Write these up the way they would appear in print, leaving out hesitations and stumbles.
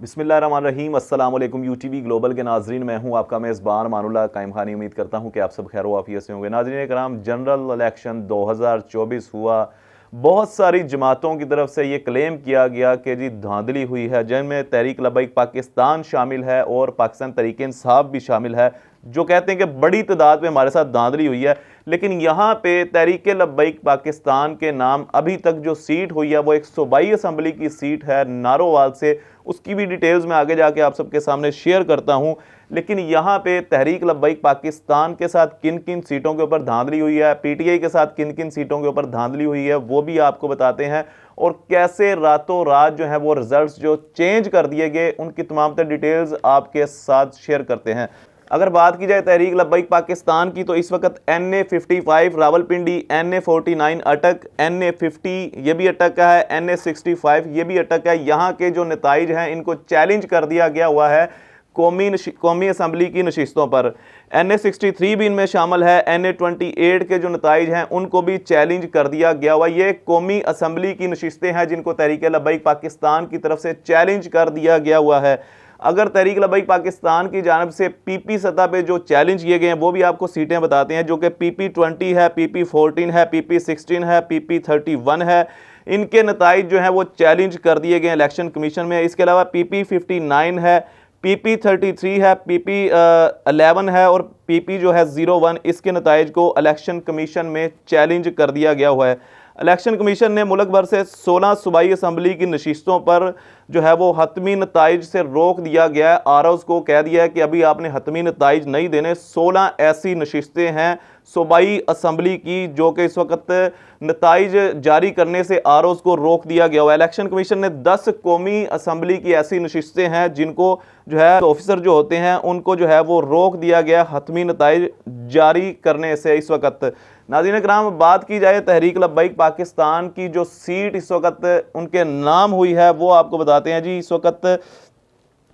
बिस्मिल्लाहिर्रहमानिर्रहीम। अस्सलाम वालेकुम यूटीवी ग्लोबल के नाजरीन, मैं हूं आपका मेज़बान मानुल्लाह कायम खानी। उम्मीद करता हूं कि आप सब खैर वाफियत से होंगे। नाजरीन कराम, जनरल इलेक्शन 2024 हुआ। बहुत सारी जमातों की तरफ से ये क्लेम किया गया कि जी धांधली हुई है, जिनमें तहरीक लब्बैक पाकिस्तान शामिल है और पाकिस्तान तहरीक इंसाफ भी शामिल है, जो कहते हैं कि बड़ी तादाद में हमारे साथ धांधली हुई है। लेकिन यहाँ पे तहरीक लब्बैक पाकिस्तान के नाम अभी तक जो सीट हुई है वो एक सूबाई असम्बली की सीट है नारोवाल से। उसकी भी डिटेल्स मैं आगे जाके आप सबके सामने शेयर करता हूँ। लेकिन यहाँ पे तहरीक लब्बैक पाकिस्तान के साथ किन किन सीटों के ऊपर धांधली हुई है, पीटीआई के साथ किन किन सीटों के ऊपर धांधली हुई है, वो भी आपको बताते हैं। और कैसे रातों रात जो है वो रिजल्ट्स जो चेंज कर दिए गए, उनकी तमाम तर डिटेल्स आपके साथ शेयर करते हैं। अगर बात की जाए तहरीक लब्बैक पाकिस्तान की, तो इस वक्त NA55 रावलपिंडी, NA49 अटक, NA50 ये भी अटक का है, NA65 ये भी अटक है। यहाँ के जो नताइज हैं इनको चैलेंज कर दिया गया हुआ है कौमी असम्बली की नशिस्तों पर। NA63 भी इनमें शामिल है। NA28 के जो नताइज हैं उनको भी चैलेंज कर दिया गया हुआ। ये कौमी असम्बली की नशिस्तें हैं जिनको तहरीक लब्बैक पाकिस्तान की तरफ से चैलेंज कर दिया गया हुआ है। अगर तहरीक लब्बैक पाकिस्तान की जानब से PP सतह पे जो चैलेंज किए गए हैं वो भी आपको सीटें बताते हैं, जो कि PP20 है, PP14 है, PP16 है, PP31 है। इनके नताइज जो हैं वो चैलेंज कर दिए गए इलेक्शन कमीशन में। इसके अलावा PP59 है, PP33 है, PP11 है और PP जो है 01, इसके नताइज को इलेक्शन कमीशन में चैलेंज कर दिया गया हुआ है। इलेक्शन कमीशन ने मुल्क भर से 16 सूबाई असम्बली की नशिस्तों पर जो है वो हतमी नताइज से रोक दिया गया है। आरओज़ को कह दिया है कि अभी आपने हतमी नताइज नहीं देने। 16 ऐसी नशिस्तें हैं सूबाई असम्बली की जो कि इस वक्त नताइज जारी करने से आरओज़ को रोक दिया गया हुआ है। इलेक्शन कमीशन ने 10 कौमी असम्बली की ऐसी नशिस्तें हैं जिनको जो है ऑफिसर जो होते हैं उनको जो है वो रोक दिया गया हतमी नताइज जारी करने से। इस वक्त नाज़रीन कराम, बात की जाए तहरीक लब्बैक पाकिस्तान की जो सीट इस वक्त उनके नाम हुई है वो आपको बताते हैं जी। इस वक्त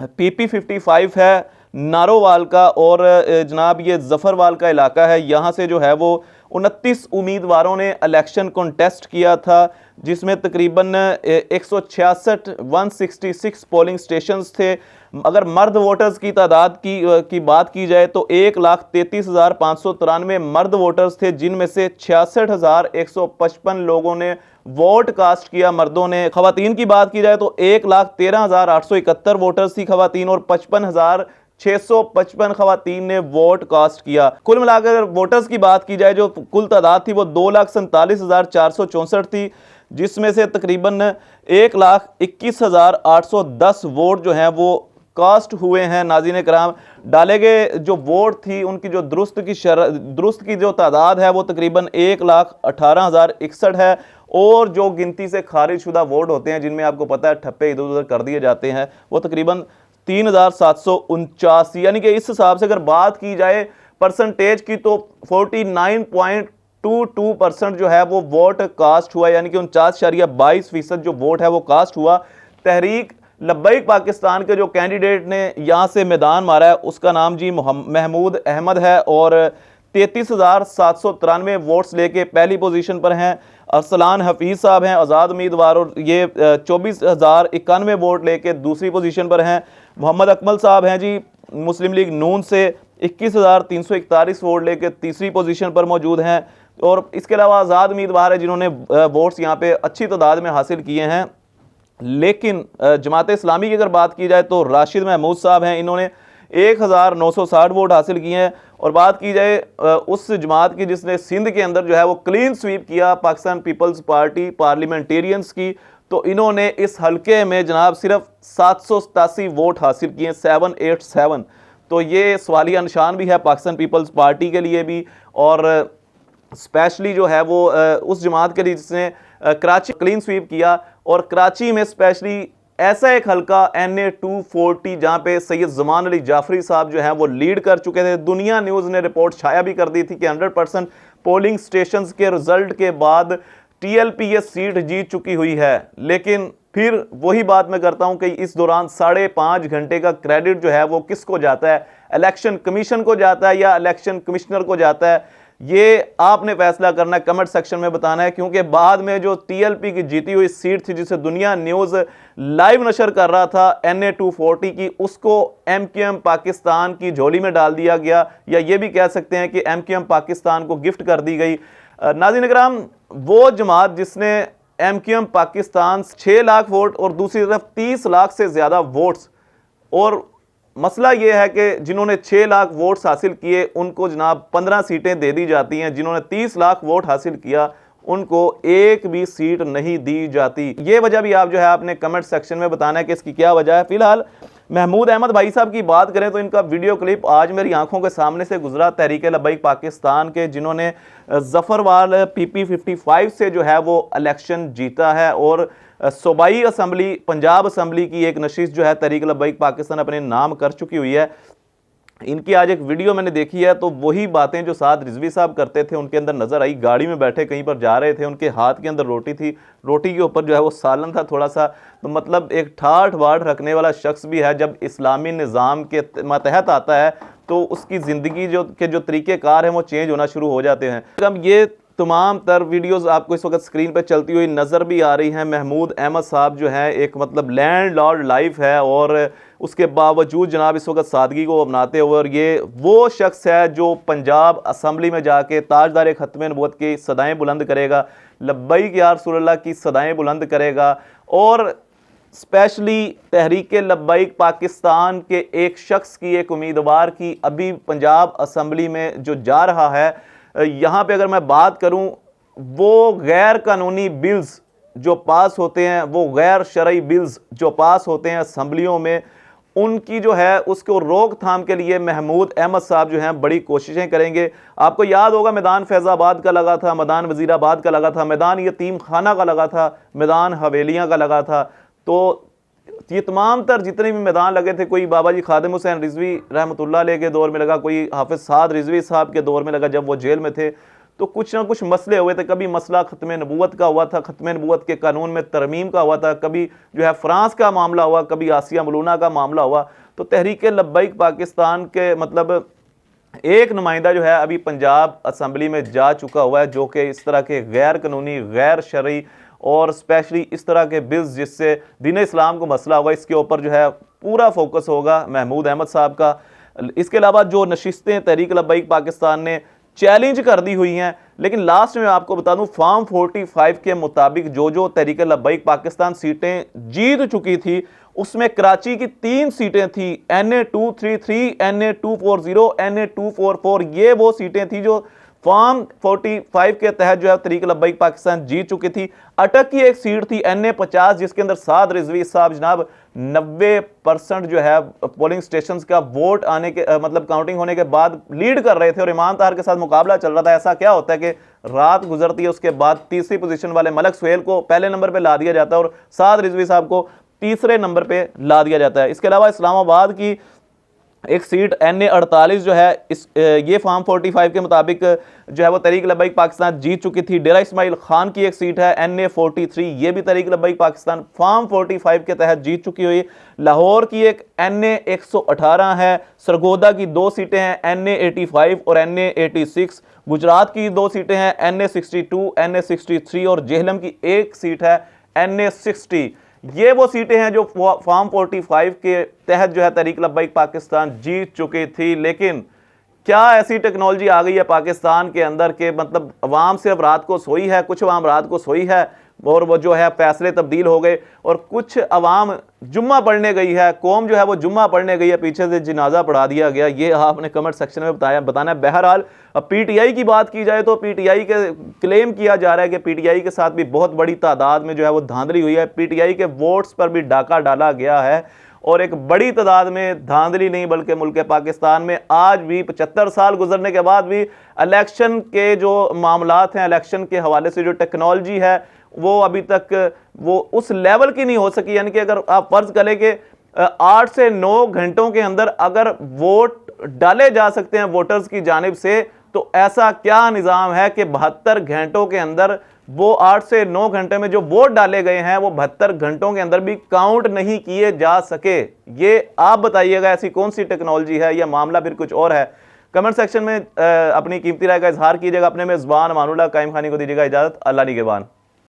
PP55 है नारोवाल का और जनाब ये जफरवाल का इलाका है। यहाँ से जो है वो 29 उम्मीदवारों ने इलेक्शन कॉन्टेस्ट किया था, जिसमें तकरीबन 166 पोलिंग स्टेशंस थे। अगर मर्द वोटर्स की तादाद की बात की जाए तो 1,33,593 मर्द वोटर्स थे, जिनमें से 66,155 लोगों ने वोट कास्ट किया मर्दों ने। खवातीन की बात की जाए तो 1,13,871 वोटर्स थी खवातीन और 55,655 खवातीन ने वोट कास्ट किया। कुल मिलाकर अगर वोटर्स की बात की जाए जो कुल तादाद थी वो 2,47,464 थी, जिसमें से तकरीबन 1,21,810 वोट जो हैं वो कास्ट हुए हैं। नाज़रीन कराम, डाले गए जो वोट थी उनकी जो दुरुस्त की जो तादाद है वो तकरीबन 1,18,061 है। और जो गिनती से खारिज शुदा वोट होते हैं, जिनमें आपको पता है ठप्पे इधर उधर कर दिए जाते हैं, वो तकरीबन 3,749। यानी कि इस हिसाब से अगर बात की जाए परसेंटेज की तो 49.22% जो है वो वोट कास्ट हुआ, यानी कि 49.22% जो वोट है वो कास्ट हुआ। तहरीक लब्बैक पाकिस्तान के जो कैंडिडेट ने यहाँ से मैदान मारा है उसका नाम जी महमूद अहमद है और 33,793 वोट्स लेके पहली पोजीशन पर हैं। अरसलान हफीज़ साहब हैं आज़ाद उम्मीदवार और ये 24,091 वोट लेके दूसरी पोजीशन पर हैं। मोहम्मद अकमल साहब हैं जी मुस्लिम लीग नून से 21,341 वोट लेके तीसरी पोजीशन पर मौजूद हैं। और इसके अलावा आज़ाद उम्मीदवार है जिन्होंने वोट्स यहाँ पे अच्छी तादाद में हासिल किए हैं। लेकिन जमात इस्लामी की अगर बात की जाए तो राशिद महमूद साहब हैं, इन्होंने 1,960 वोट हासिल किए हैं। और बात की जाए उस जमात की जिसने सिंध के अंदर जो है वो क्लीन स्वीप किया पाकिस्तान पीपल्स पार्टी पार्लियामेंटेरियंस की, तो इन्होंने इस हलके में जनाब सिर्फ 787 वोट हासिल किए, 787। तो ये सवालिया निशान भी है पाकिस्तान पीपल्स पार्टी के लिए भी और स्पेशली जो है वो उस जमात के लिए जिसने कराची क्लीन स्वीप किया। और कराची में स्पेशली ऐसा एक हलका NA240 जहाँ पे सैयद ज़मान अली जाफरी साहब जो हैं वो लीड कर चुके थे। दुनिया न्यूज़ ने रिपोर्ट छाया भी कर दी थी कि 100% पोलिंग स्टेशंस के रिजल्ट के बाद TLP ये सीट जीत चुकी हुई है। लेकिन फिर वही बात मैं करता हूं कि इस दौरान 5.5 घंटे का क्रेडिट जो है वो किसको जाता है, इलेक्शन कमीशन को जाता है या इलेक्शन कमिश्नर को जाता है। ये आपने फैसला करना है, कमेंट सेक्शन में बताना है, क्योंकि बाद में जो टीएलपी की जीती हुई सीट थी जिसे दुनिया न्यूज़ लाइव नशर कर रहा था NA-240 की, उसको MQM पाकिस्तान की झोली में डाल दिया गया, या ये भी कह सकते हैं कि MQM पाकिस्तान को गिफ्ट कर दी गई। नाज़रीन इकराम, वो जमात जिसने MQM पाकिस्तान 6 लाख वोट और दूसरी तरफ 30 लाख से ज़्यादा वोट्स, और मसला ये है कि जिन्होंने 6 लाख वोट्स हासिल किए उनको जनाब 15 सीटें दे दी जाती हैं, जिन्होंने 30 लाख वोट हासिल किया उनको एक भी सीट नहीं दी जाती। ये वजह भी आप जो है आपने कमेंट सेक्शन में बताना है कि इसकी क्या वजह है। फिलहाल महमूद अहमद भाई साहब की बात करें तो इनका वीडियो क्लिप आज मेरी आंखों के सामने से गुजरा, तहरीक लब्बैक पाकिस्तान के, जिन्होंने जफरवाल PP 55 से जो है वो इलेक्शन जीता है, और सूबाई असम्बली पंजाब असम्बली की एक नशिस्त जो है तहरीक लब्बैक पाकिस्तान अपने नाम कर चुकी हुई है। इनकी आज एक वीडियो मैंने देखी है, तो वही बातें जो साथ रिजवी साहब करते थे उनके अंदर नजर आई। गाड़ी में बैठे कहीं पर जा रहे थे, उनके हाथ के अंदर रोटी थी, रोटी के ऊपर जो है वो सालन था थोड़ा सा, तो मतलब एक ठाठ बाट रखने वाला शख्स भी है जब इस्लामी निज़ाम के मतहत आता है तो उसकी ज़िंदगी जो तरीक़ेकार हैं वो चेंज होना शुरू हो जाते हैं। हम ये तमाम तर वीडियोस आपको इस वक्त स्क्रीन पर चलती हुई नज़र भी आ रही हैं। महमूद अहमद साहब जो है एक मतलब लैंडलॉर्ड लाइफ है, और उसके बावजूद जनाब इस वक्त सादगी को अपनाते हुए, और ये वो शख्स है जो पंजाब असम्बली में जाके ताजदार ख़त्म नबूवत की सदाएँ बुलंद करेगा, लब्बैक या रसूलल्लाह की सदाएँ बुलंद करेगा। और स्पेशली तहरीक लब्बैक पाकिस्तान के एक शख्स की, एक उम्मीदवार की अभी पंजाब असम्बली में जो जा रहा है, यहाँ पे अगर मैं बात करूँ, वो गैर कानूनी बिल्स जो पास होते हैं, वो गैर शरई बिल्स जो पास होते हैं असम्बलियों में, उनकी जो है उसको रोकथाम के लिए महमूद अहमद साहब जो हैं बड़ी कोशिशें करेंगे। आपको याद होगा मैदान फैज़ाबाद का लगा था, मैदान वज़ीराबाद का लगा था, मैदान यतीम खाना का लगा था, मैदान हवेलियाँ का लगा था। तो ये तमाम तर जितने भी मैदान लगे थे, कोई बाबा जी खादिम हुसैन रिजवी रहमतुल्लाह अलैह के दौर में लगा, कोई हाफिज साद रिजवी साहब के दौर में लगा जब वो जेल में थे, तो कुछ ना कुछ मसले हुए थे। कभी मसला ख़त्म नबूवत का हुआ था, ख़त्म नबूवत के कानून में तरमीम का हुआ था, कभी जो है फ्रांस का मामला हुआ, कभी आसिया मलूना का मामला हुआ। तो तहरीक लब्बैक पाकिस्तान के मतलब एक नुमाइंदा जो है अभी पंजाब असम्बली में जा चुका हुआ है, जो कि इस तरह के गैर कानूनी, गैर शरई और स्पेशली इस तरह के बिल्स जिससे दीन इस्लाम को मसला हुआ, इसके ऊपर जो है पूरा फोकस होगा महमूद अहमद साहब का। इसके अलावा जो नशिस्तें तहरीक लब्बैक पाकिस्तान ने चैलेंज कर दी हुई हैं, लेकिन लास्ट में आपको बता दूं फॉर्म 45 के मुताबिक जो तहरीक लब्बैक पाकिस्तान सीटें जीत चुकी थी, उसमें कराची की 3 सीटें थी, NA-233, NA-240, NA-244, ये वो सीटें थी जो फॉर्म 45 के तहत जो है तहरीक लब्बैक पाकिस्तान जीत चुकी थी। अटक की एक सीट थी NA-50, जिसके अंदर साद रिजवी साहब जनाब 90% जो है पोलिंग स्टेशंस का वोट आने के मतलब काउंटिंग होने के बाद लीड कर रहे थे, और ईमान ताहर के साथ मुकाबला चल रहा था। ऐसा क्या होता है कि रात गुजरती है, उसके बाद तीसरी पोजीशन वाले मलक सुहेल को पहले नंबर पे ला दिया जाता है और साद रिजवी साहब को तीसरे नंबर पे ला दिया जाता है। इसके अलावा इस्लामाबाद की एक सीट NA-48 जो है ये फॉर्म 45 के मुताबिक जो है वो तहरीक लब्बैक पाकिस्तान जीत चुकी थी। डेरा इस्माइल खान की एक सीट है NA-43, ये भी तहरीक लब्बैक पाकिस्तान फॉर्म 45 के तहत जीत चुकी हुई। लाहौर की एक NA-118 है। सरगोदा की 2 सीटें हैं NA-85 और NA-86। गुजरात की 2 सीटें हैं NA-62, NA-63 और जेहलम की एक सीट है NA-60। ये वो सीटें हैं जो फॉर्म 45 के तहत जो है तहरीक लब्बैक पाकिस्तान जीत चुकी थी। लेकिन क्या ऐसी टेक्नोलॉजी आ गई है पाकिस्तान के अंदर के मतलब अवाम सिर्फ रात को सोई है, कुछ अवाम रात को सोई है और वो जो है फैसले तब्दील हो गए, और कुछ अवाम जुम्मा पढ़ने गई है, कौम जो है वो जुम्मा पढ़ने गई है, पीछे से जनाजा पढ़ा दिया गया। ये आपने कमेंट सेक्शन में बताना है। बहरहाल अब PTI की बात की जाए तो PTI के क्लेम किया जा रहा है कि PTI के साथ भी बहुत बड़ी तादाद में जो है वो धांधली हुई है। PTI के वोट्स पर भी डाका डाला गया है, और एक बड़ी तादाद में धांधली नहीं बल्कि मुल्क पाकिस्तान में आज भी 75 साल गुजरने के बाद भी इलेक्शन के जो मामलात हैं, इलेक्शन के हवाले से जो टेक्नोलॉजी है वो अभी तक वो उस लेवल की नहीं हो सकी। यानी कि अगर आप फर्ज करें कि 8 से 9 घंटों के अंदर अगर वोट डाले जा सकते हैं वोटर्स की जानिब से, तो ऐसा क्या निज़ाम है कि 72 घंटों के अंदर वो 8 से 9 घंटे में जो वोट डाले गए हैं वो 72 घंटों के अंदर भी काउंट नहीं किए जा सके। ये आप बताइएगा ऐसी कौन सी टेक्नोलॉजी है, या मामला फिर कुछ और है। कमेंट सेक्शन में अपनी कीमती राय का इजहार कीजिएगा। अपने मेज़बान मानुल्लाह कायम खानी को दीजिएगा इजाज़त। अल्लाह निगहबान।